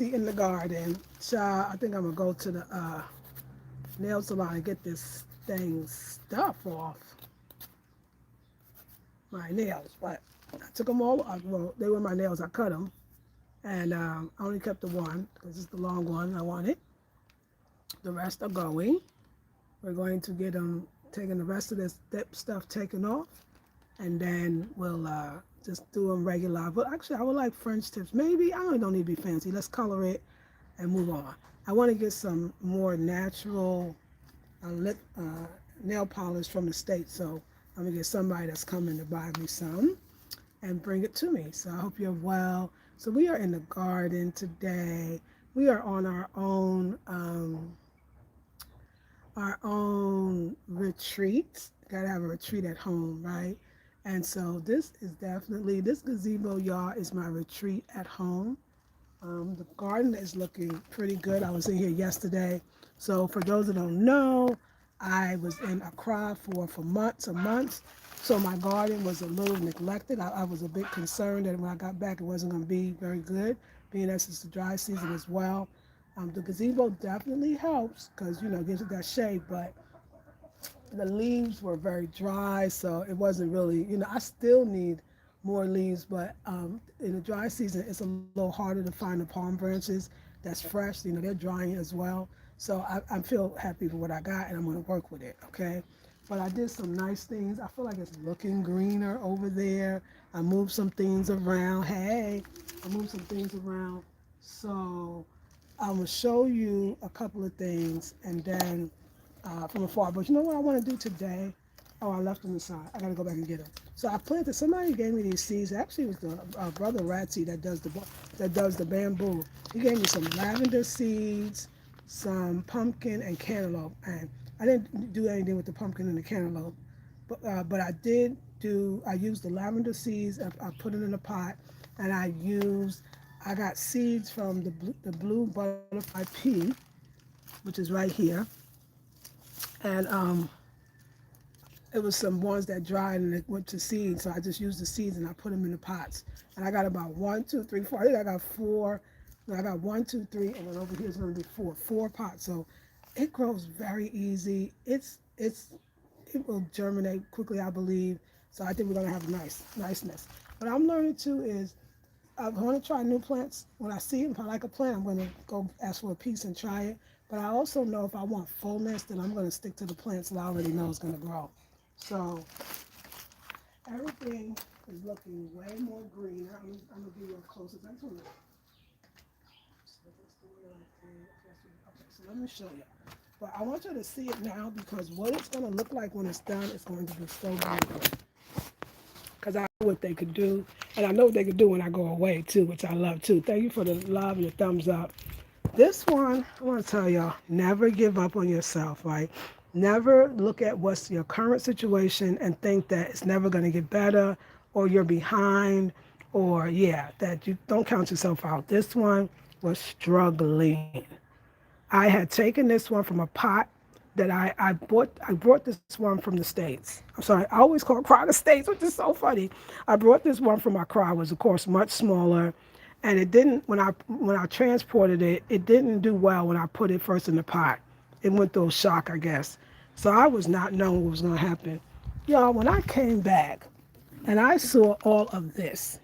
in the garden. Child, I think I'm gonna go to the nail salon and get this thing stuff off my nails. But I took them all off. Well, they were my nails. I cut them, and I only kept the one because it's the long one I wanted. The rest are going. We're going to get them taking the rest of this stuff taken off, and then we'll just do them regular. But actually, I would like French tips. Maybe I really don't need to be fancy. Let's color it and move on. I want to get some more natural lip nail polish from the States, so I'm gonna get somebody that's coming to buy me some and bring it to me. So I hope you're well. So we are in the garden today. We are on our own retreat. Gotta have a retreat at home, right? And so this is definitely, this gazebo, y'all, is my retreat at home. The garden is looking pretty good. I was in here yesterday. So for those that don't know, I was in Accra for months and months. So my garden was a little neglected. I was a bit concerned that when I got back, it wasn't going to be very good, being that it's the dry season as well. The gazebo definitely helps because, you know, it gives it that shade, but the leaves were very dry, so it wasn't really, you know, I still need more leaves, but in the dry season, it's a little harder to find the palm branches that's fresh. You know, they're drying as well. So I feel happy with what I got, and I'm going to work with it, okay? But I did some nice things. I feel like it's looking greener over there. I moved some things around. Hey, I moved some things around. So I'm going to show you a couple of things, and then from afar. But you know what I want to do today? Oh, I left them inside. I got to go back and get them. So I planted. Somebody gave me these seeds. Actually, it was the brother Ratsy that does the bamboo. He gave me some lavender seeds, some pumpkin, and cantaloupe. And I didn't do anything with the pumpkin and the cantaloupe, but I did do. I used the lavender seeds. I put it in a pot, and I got seeds from the blue butterfly pea, which is right here, and it was some ones that dried and it went to seed. So I just used the seeds and I put them in the pots. And I got about 1, 2, 3, 4. I think I got 4. No, I got 1, 2, 3, and then over here is going to be 4 pots. So it grows very easy. It will germinate quickly, I believe. So I think we're going to have niceness. What I'm learning too is I'm going to try new plants. When I see it, if I like a plant, I'm going to go ask for a piece and try it. But I also know if I want fullness, then I'm going to stick to the plants that I already know is going to grow. So everything is looking way more greener. I'm going to give you a closer. I just want to. Okay, so let me show you. But I want you to see it now because what it's going to look like when it's done is going to be so beautiful. Because I know what they could do, and I know what they could do when I go away too, which I love too. Thank you for the love and the thumbs up. This one, I want to tell y'all, never give up on yourself, right? Never look at what's your current situation and think that it's never going to get better or you're behind or, that you don't count yourself out. This one was struggling. I had taken this one from a pot that I brought this one from the States. I'm sorry, I always call Accra the States, which is so funny. I brought this one from Accra, was of course much smaller, and it didn't, when I transported it, it didn't do well when I put it first in the pot. It went through a shock, I guess. So I was not knowing what was going to happen. Y'all, when I came back and I saw all of this,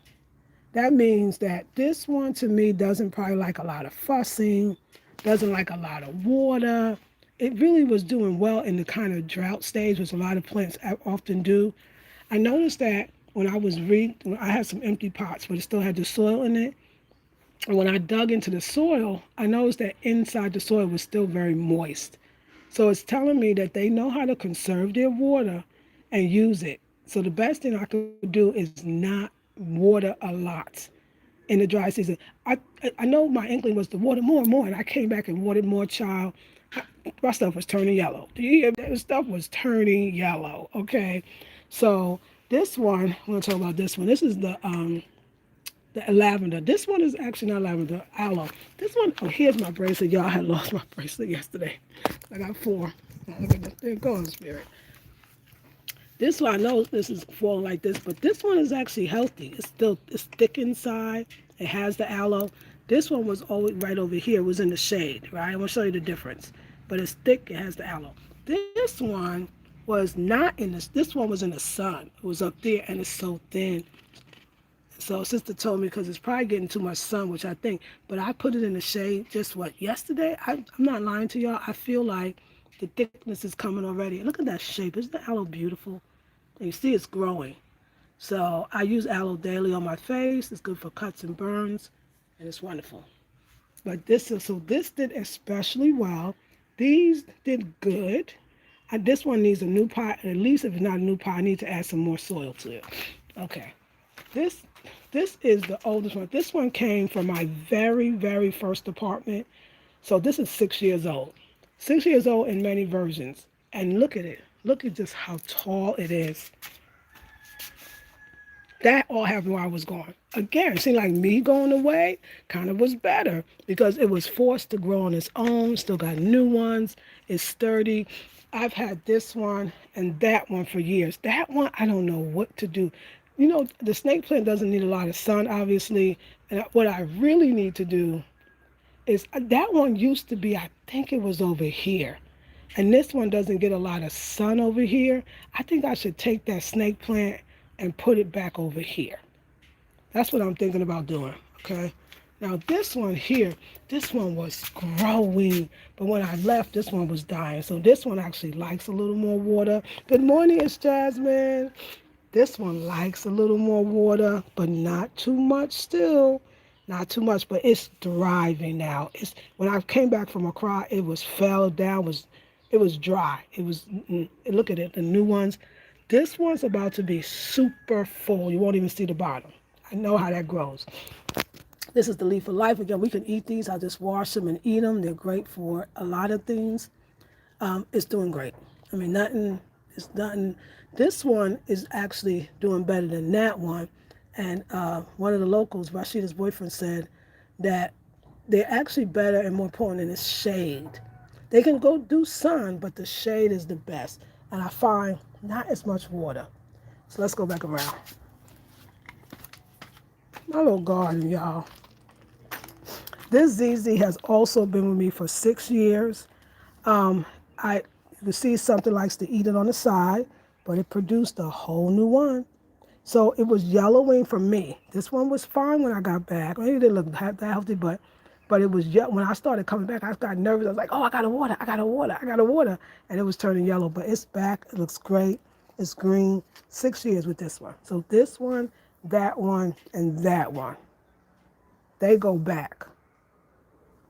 that means that this one to me doesn't probably like a lot of fussing, doesn't like a lot of water. It really was doing well in the kind of drought stage, which a lot of plants often do. I noticed that when I had some empty pots, but it still had the soil in it. And when I dug into the soil, I noticed that inside the soil was still very moist. So it's telling me that they know how to conserve their water and use it. So the best thing I could do is not water a lot in the dry season. I know my inkling was to water more and more, and I came back and watered more, child. My stuff was turning yellow. Do you hear that? The stuff was turning yellow, okay? So this one, I want to talk about this one. This is the lavender. This one is actually not lavender, aloe. This one, oh, here's my bracelet. Y'all, I had lost my bracelet yesterday. I got 4. Look at that. There it goes, spirit. This one, I know this is falling like this, but this one is actually healthy. It's thick inside. It has the aloe. This one was always right over here. It was in the shade, right? I'm going to show you the difference. But it's thick. It has the aloe. This one was not in this one was in the sun. It was up there, and it's so thin. So sister told me because it's probably getting too much sun, which I think. But I put it in the shade just yesterday. I'm not lying to y'all. I feel like the thickness is coming already. Look at that shape. Isn't the aloe beautiful? And you see it's growing. So I use aloe daily on my face. It's good for cuts and burns, and it's wonderful. But this did especially well. These did good. This one needs a new pot. At least if it's not a new pot, I need to add some more soil to it. Okay. This this is the oldest one. This one came from my very, very first apartment. So this is 6 years old. 6 years old in many versions. And look at it. Look at just how tall it is. That all happened while I was gone. Again, it seemed like me going away kind of was better because it was forced to grow on its own. Still got new ones. It's sturdy. I've had this one and that one for years. That one, I don't know what to do. You know, the snake plant doesn't need a lot of sun, obviously. And what I really need to do is that one used to be, I think it was over here. And this one doesn't get a lot of sun over here. I think I should take that snake plant and put it back over here. That's what I'm thinking about doing, okay? Now this one here, this one was growing, but when I left, this one was dying. So this one actually likes a little more water. Good morning, it's Jasmine. This one likes a little more water, but not too much still. Not too much, but it's thriving now. When I came back from Accra, it was fell down, it was dry. Look at it, the new ones. This one's about to be super full. You won't even see the bottom. I know how that grows. This is the leaf of life. Again, we can eat these. I just wash them and eat them. They're great for a lot of things. It's doing great. I mean, it's nothing. This one is actually doing better than that one. And one of the locals, Rashida's boyfriend, said that they're actually better and more important in the shade. They can go do sun, but the shade is the best. And I find not as much water. So let's go back around. My little garden, y'all. This ZZ has also been with me for 6 years. You see something likes to eat it on the side, but it produced a whole new one. So it was yellowing for me. This one was fine when I got back. Maybe it didn't look that healthy, but it was when I started coming back, I got nervous. I was like, oh, I got to water. And it was turning yellow, but it's back. It looks great. It's green. 6 years with this one. So this one, and that one, they go back.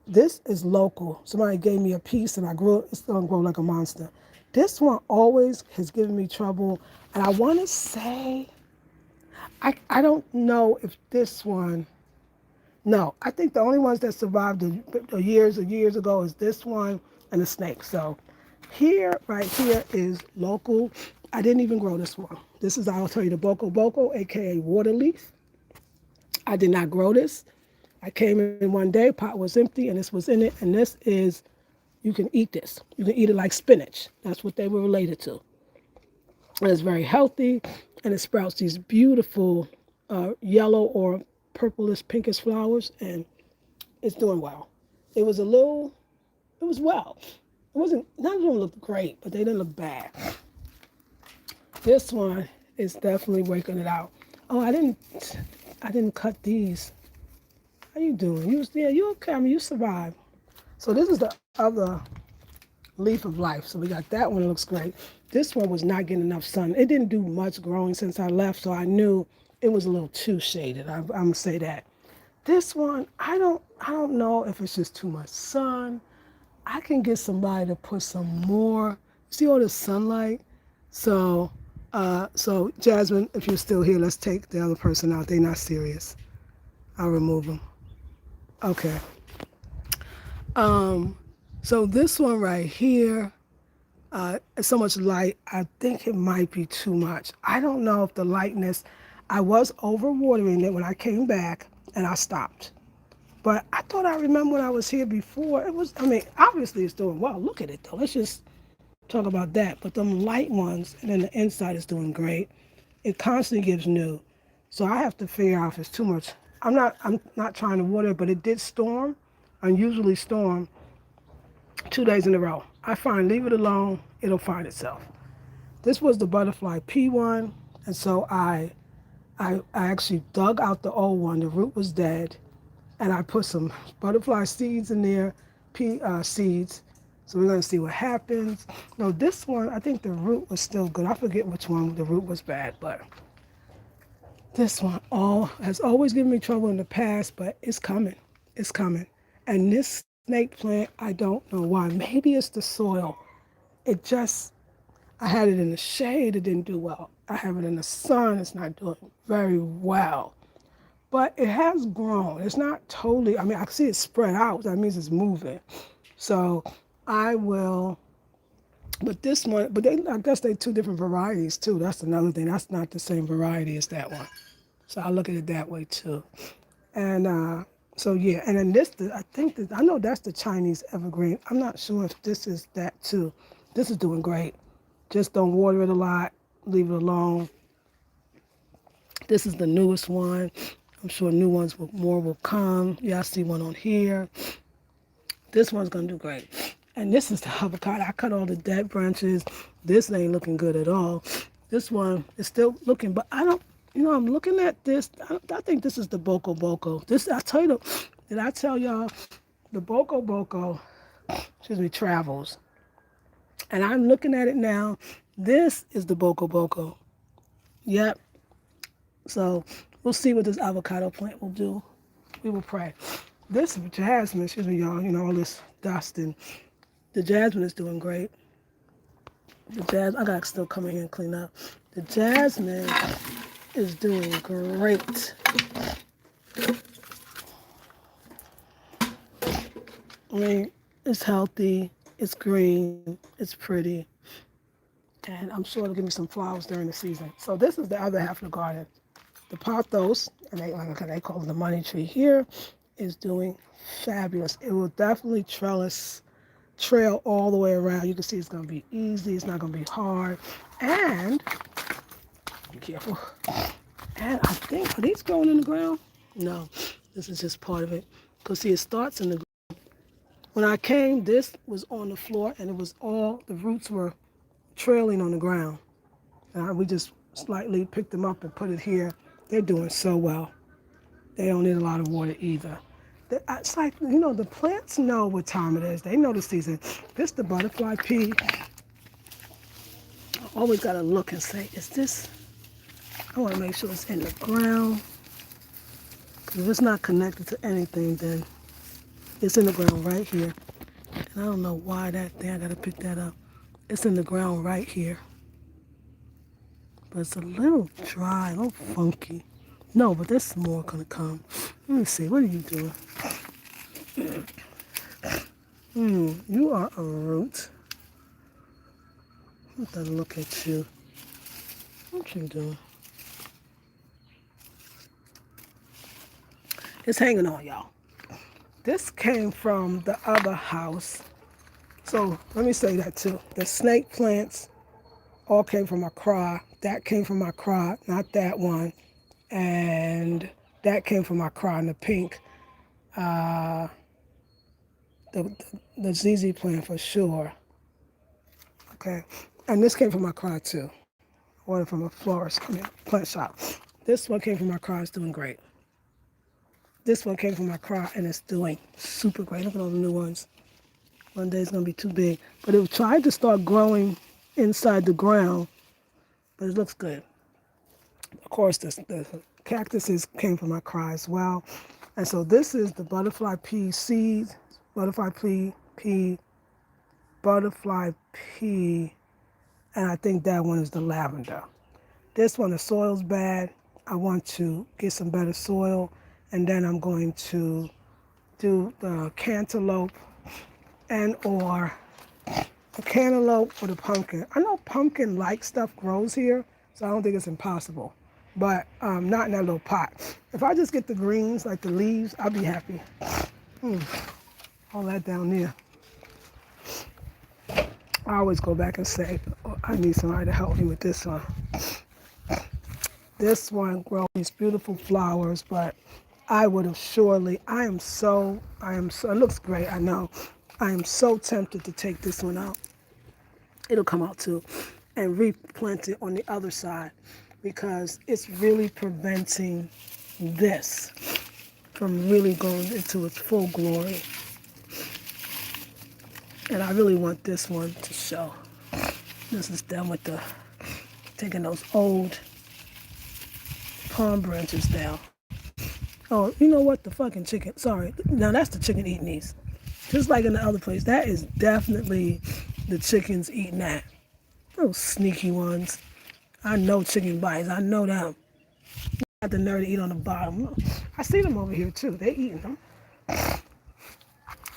This is local. Somebody gave me a piece and I grew it. It's going to grow like a monster. This one always has given me trouble. And I want to say, I don't know if this one, no, I think the only ones that survived the years ago is this one and the snake. So right here is local. I didn't even grow this one. This is, I'll tell you, the boko, aka water leaf. I did not grow this. I came in one day, pot was empty, and this was in it. And this is, you can eat this. You can eat it like spinach. That's what they were related to. And it's very healthy, and it sprouts these beautiful yellow or purplish, pinkish flowers, and it's doing well. It was well. None of them looked great, but they didn't look bad. This one is definitely working it out. Oh, I didn't cut these. How you doing? You okay? I mean, you survived. So this is the other leaf of life. So we got that one. It looks great. This one was not getting enough sun. It didn't do much growing since I left, so I knew it was a little too shaded. I'm gonna say that. This one, I don't know if it's just too much sun. I can get somebody to put some more. See all the sunlight? So Jasmine, if you're still here, let's take the other person out. They're not serious. I'll remove them. Okay. So this one right here, so much light, I think it might be too much. I don't know if the lightness, I was overwatering it when I came back and I stopped. But I thought I remember when I was here before, obviously it's doing well. Look at it though. Let's just talk about that. But them light ones, and then the inside is doing great. It constantly gives new. So I have to figure out if it's too much I'm not trying to water it, but it did storm, unusually storm 2 days in a row. I find leave it alone, it'll find itself. This was the butterfly P one, and so I actually dug out the old one. The root was dead, and I put some butterfly seeds in there, pea seeds. So we're gonna see what happens. No, this one I think the root was still good. I forget which one the root was bad, but this one all has always given me trouble in the past, but it's coming. It's coming. And this snake plant, I don't know why. Maybe it's the soil. It just I had it in the shade, it didn't do well. I have it in the sun, it's not doing very well. But it has grown. It's not totally, I mean, I can see it spread out. That means it's moving. So I will, but this one, I guess they two different varieties too. That's another thing. That's not the same variety as that one. So I look at it that way too. And so yeah, and then this, I think that, I know that's the Chinese evergreen. I'm not sure if this is that too. This is doing great. Just don't water it a lot. Leave it alone. This is the newest one. I'm sure new ones more will come. Yeah, I see one on here. This one's gonna do great. And this is the avocado. I cut all the dead branches. This ain't looking good at all. This one is still looking, but I don't, I'm looking at this. I think this is the Boko Boko. This, I tell you, did I tell y'all the Boko Boko, travels. And I'm looking at it now. This is the Boko Boko. Yep. So we'll see what this avocado plant will do. We will pray. This jasmine, y'all, all this dust, and the jasmine is doing great. I got to still come in here and clean up. The jasmine is doing great. I mean, it's healthy, it's green, it's pretty, and I'm sure it'll give me some flowers during the season. So this is the other half of the garden. The pothos, and they call it the money tree here, is doing fabulous. It will definitely trail all the way around. You can see it's going to be easy. It's not going to be hard. And, be careful. And I think, are these growing in the ground? No, this is just part of it. Because see, it starts in the ground. When I came, this was on the floor, and it was all, the roots were trailing on the ground. And we just slightly picked them up and put it here. They're doing so well. They don't need a lot of water either. It's like, the plants know what time it is. They know the season. This the butterfly pea. I always got to look and say, is this, I want to make sure it's in the ground. Because if it's not connected to anything, then it's in the ground right here. And I don't know why that thing, I got to pick that up. It's in the ground right here. But it's a little dry, a little funky. No, but there's some more gonna come. Let me see, what are you doing? You are a root. Let me look at you. What you doing? It's hanging on, y'all. This came from the other house. So let me say that too. The snake plants all came from Accra. That came from Accra, not that one. And that came from Accra in the pink. The ZZ plant for sure. Okay. And this came from Accra too. Ordered from a florist, plant shop. This one came from Accra, it's doing great. This one came from Accra and it's doing super great. Look at all the new ones. One day it's gonna be too big. But it tried to start growing inside the ground, but it looks good. Of course, the cactuses came from Accra as well. And so this is the butterfly pea seed, butterfly pea, and I think that one is the lavender. This one, the soil's bad. I want to get some better soil, and then I'm going to do the cantaloupe or the pumpkin. I know pumpkin-like stuff grows here, so I don't think it's impossible. But not in that little pot. If I just get the greens, like the leaves, I'll be happy. All that down there. I always go back and say, oh, I need somebody to help me with this one. This one grows these beautiful flowers, but I would have surely, it looks great, I know. I am so tempted to take this one out. It'll come out too. And replant it on the other side because it's really preventing this from really going into its full glory. And I really want this one to show. This is done with taking those old palm branches down. Oh, you know what? The fucking chicken. Sorry. Now that's the chicken eating these. Just like in the other place. That is definitely the chickens eating that. Those sneaky ones. I know chicken bites. I know them. Got the nerve to eat on the bottom. I see them over here too. They're eating them.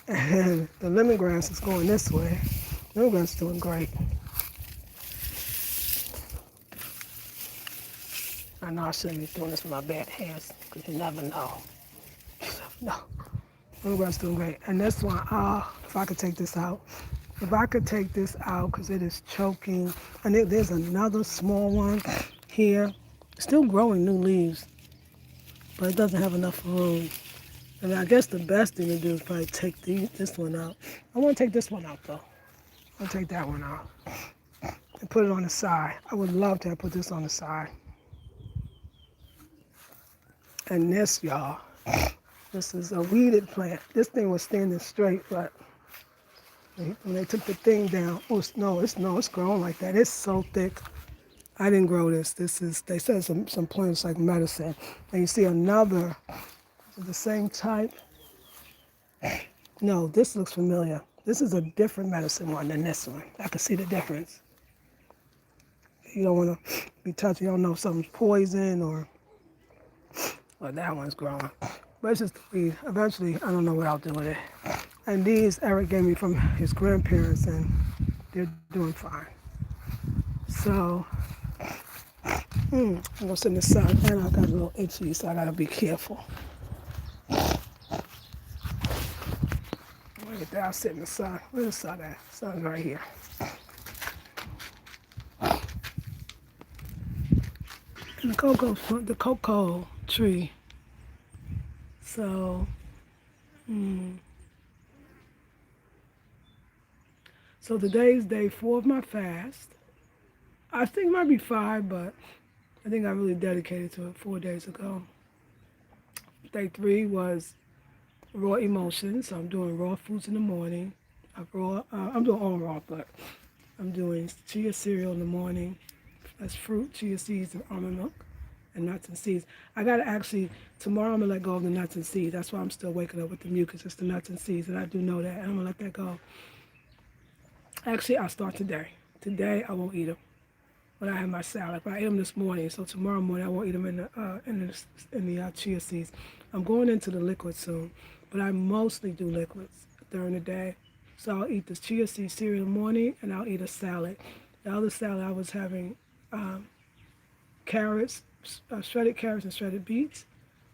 And the lemongrass is going this way. Lemongrass is doing great. I know I shouldn't be doing this with my bad hands because you never know. No. Lemongrass is doing great. And this one, if I could take this out. If I could take this out because it is choking. And there's another small one here. Still growing new leaves. But it doesn't have enough room. And I guess the best thing to do is probably take this one out. I want to take this one out though. I'll take that one out. And put it on the side. I would love to have put this on the side. And this, y'all, this is a weeded plant. This thing was standing straight, but when they took the thing down, it's growing like that. It's so thick. I didn't grow this. They said some plants like medicine. And you see another, is it the same type? No, this looks familiar. This is a different medicine one than this one. I can see the difference. You don't want to be touching. You don't know if something's poison or that one's growing. But it's just the weed. Eventually, I don't know what I'll do with it. And these Eric gave me from his grandparents, and they're doing fine. So, I'm going to sit in the sun, and I got a little itchy, so I got to be careful. Look at that, I'll sit in the sun. Where's the sun at? The sun's right here. And the cocoa tree. So, so today's day 4 of my fast. I think it might be 5, but I think I really dedicated to it 4 days ago. Day 3 was raw emotions. So I'm doing raw foods in the morning. I'm doing all raw, but I'm doing chia cereal in the morning. That's fruit, chia seeds, and almond milk, and nuts and seeds. I gotta actually, tomorrow I'm gonna let go of the nuts and seeds. That's why I'm still waking up with the mucus. It's the nuts and seeds, and I do know that, and I'm gonna let that go. Actually, I'll start today. Today I won't eat them when I have my salad. But I ate them this morning, so tomorrow morning I won't eat them in the chia seeds. I'm going into the liquid soon, but I mostly do liquids during the day. So I'll eat the chia seed cereal in the morning, and I'll eat a salad. The other salad I was having carrots, shredded carrots and shredded beets.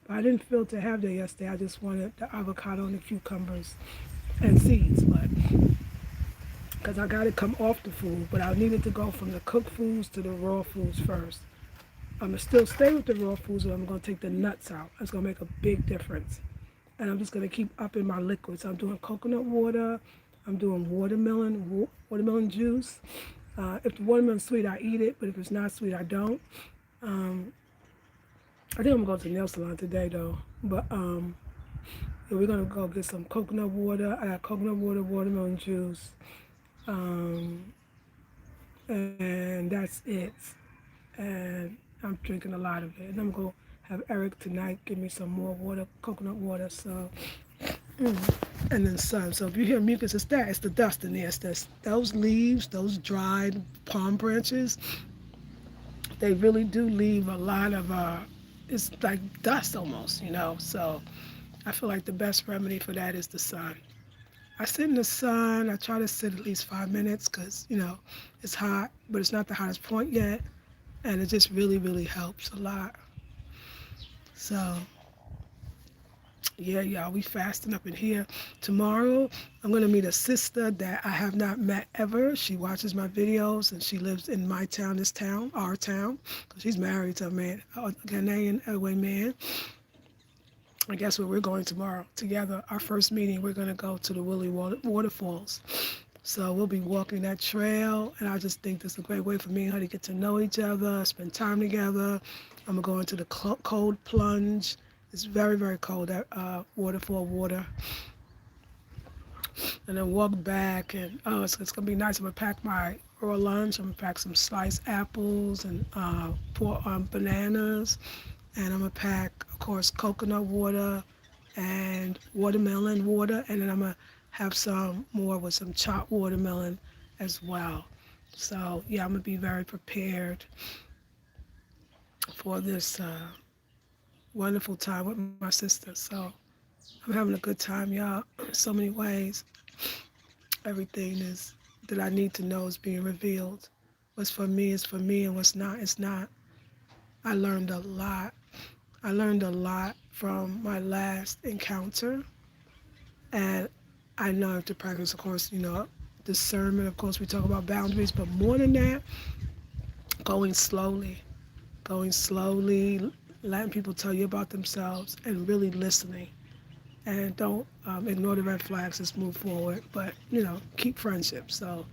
But I didn't feel to have that yesterday. I just wanted the avocado and the cucumbers and seeds. But because I got to come off the food, but I needed to go from the cooked foods to the raw foods first. I'm going to still stay with the raw foods, but I'm going to take the nuts out. It's going to make a big difference. And I'm just going to keep upping my liquids. I'm doing coconut water. I'm doing watermelon juice. If the watermelon's sweet, I eat it, but if it's not sweet, I don't. I think I'm going to go to the nail salon today, though. But we're going to go get some coconut water. I got coconut water, watermelon juice, and that's it. And I'm drinking a lot of it. And I'm going to have Eric tonight give me some more water, coconut water. So, and then sun. So if you hear mucus, it's the dust in there. It's those leaves, those dried palm branches. They really do leave a lot of, it's like dust almost, So I feel like the best remedy for that is the sun. I sit in the sun. I try to sit at least 5 minutes because, it's hot, but it's not the hottest point yet. And it just really, really helps a lot. So, yeah, y'all, we fasting up in here. Tomorrow, I'm going to meet a sister that I have not met ever. She watches my videos, and she lives in my town, our town, because she's married to a man, a Ghanaian man. I guess where we're going tomorrow together. Our first meeting, we're going to go to the Willie Waterfalls. So we'll be walking that trail, and I just think this is a great way for me and her to get to know each other, spend time together. I'm going to go into the cold plunge. It's very, very cold, that waterfall water. And then walk back, and it's going to be nice. I'm going to pack my raw lunch. I'm going to pack some sliced apples and bananas. And I'm going to pack, of course, coconut water and watermelon water. And then I'm going to have some more with some chopped watermelon as well. So, yeah, I'm going to be very prepared for this wonderful time with my sister. So, I'm having a good time, y'all, in so many ways. Everything is that I need to know is being revealed. What's for me is for me, and what's not is not. I learned a lot. I learned a lot from my last encounter, and I learned to practice, of course, discernment. Of course, we talk about boundaries, but more than that, going slowly, letting people tell you about themselves, and really listening. And don't ignore the red flags, just move forward, but, keep friendship. So,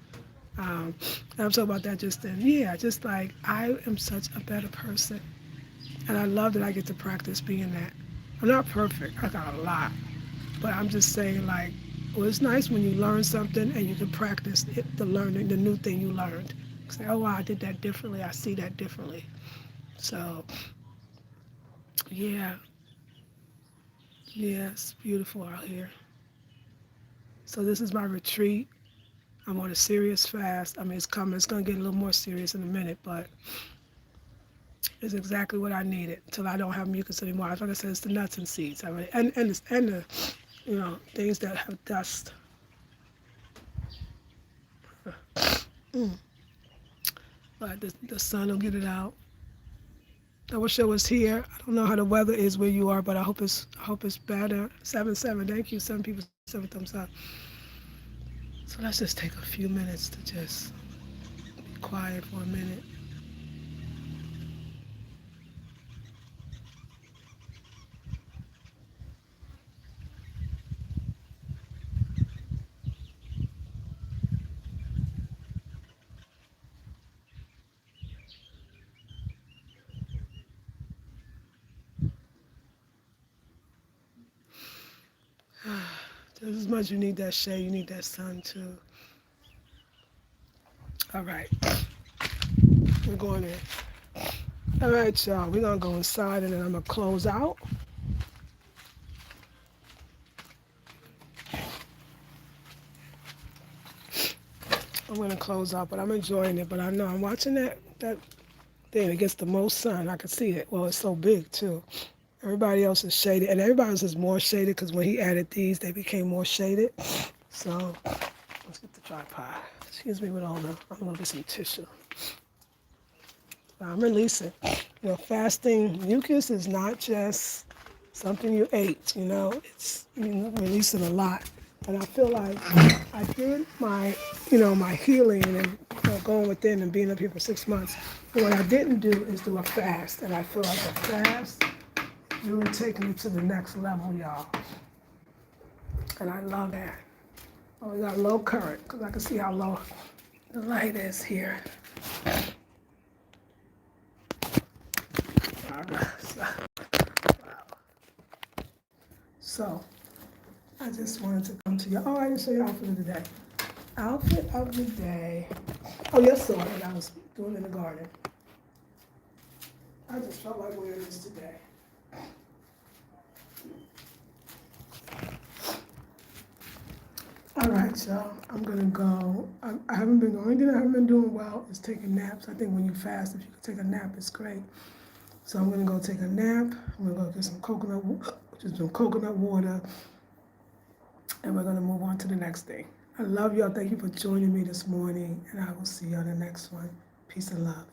and I'm talking about that just then. Yeah, just like I am such a better person. And I love that I get to practice being that. I'm not perfect. I got a lot. But I'm just saying, like, well, it's nice when you learn something and you can practice the learning, the new thing you learned. Say, oh, wow, I did that differently. I see that differently. So, yeah, it's beautiful out here. So this is my retreat. I'm on a serious fast. I mean, it's coming. It's going to get a little more serious in a minute, but it's exactly what I needed until I don't have mucus anymore. Like I said, it's the nuts and seeds. I mean, and the things that have dust. But the sun will get it out. I wish I was here. I don't know how the weather is where you are, but I hope it's better. 7-7. Thank you. 7 people, 7 thumbs up. So let's just take a few minutes to just be quiet for a minute. Just as much you need that shade, you need that sun too. All right, we're going in. All right, y'all, we're gonna go inside and then I'm gonna close out. I'm gonna close out, but I'm enjoying it. But I know I'm watching that thing. It gets the most sun. I can see it. Well, it's so big too. Everybody else is shaded, and everybody else is more shaded because when he added these, they became more shaded. So let's get the tripod. Excuse me with all the. I'm gonna get some tissue. I'm releasing. Fasting mucus is not just something you ate. It's releasing a lot. And I feel like I did my healing and going within and being up here for 6 months. But what I didn't do is do a fast, and I feel like a fast really taking it to the next level, y'all. And I love that. Oh, we got low current because I can see how low the light is here. All right. So I just wanted to come to you. Oh, I didn't show you outfit of the day. Outfit of the day. Oh, yes, sir. What I was doing in the garden. I just felt like wearing this today. All right, y'all. I'm gonna go. I haven't been. The only thing I haven't been doing well is taking naps. I think when you fast, if you can take a nap, it's great. So I'm gonna go take a nap. I'm gonna go get some coconut water, and we're gonna move on to the next thing. I love y'all. Thank you for joining me this morning, and I will see you on the next one. Peace and love.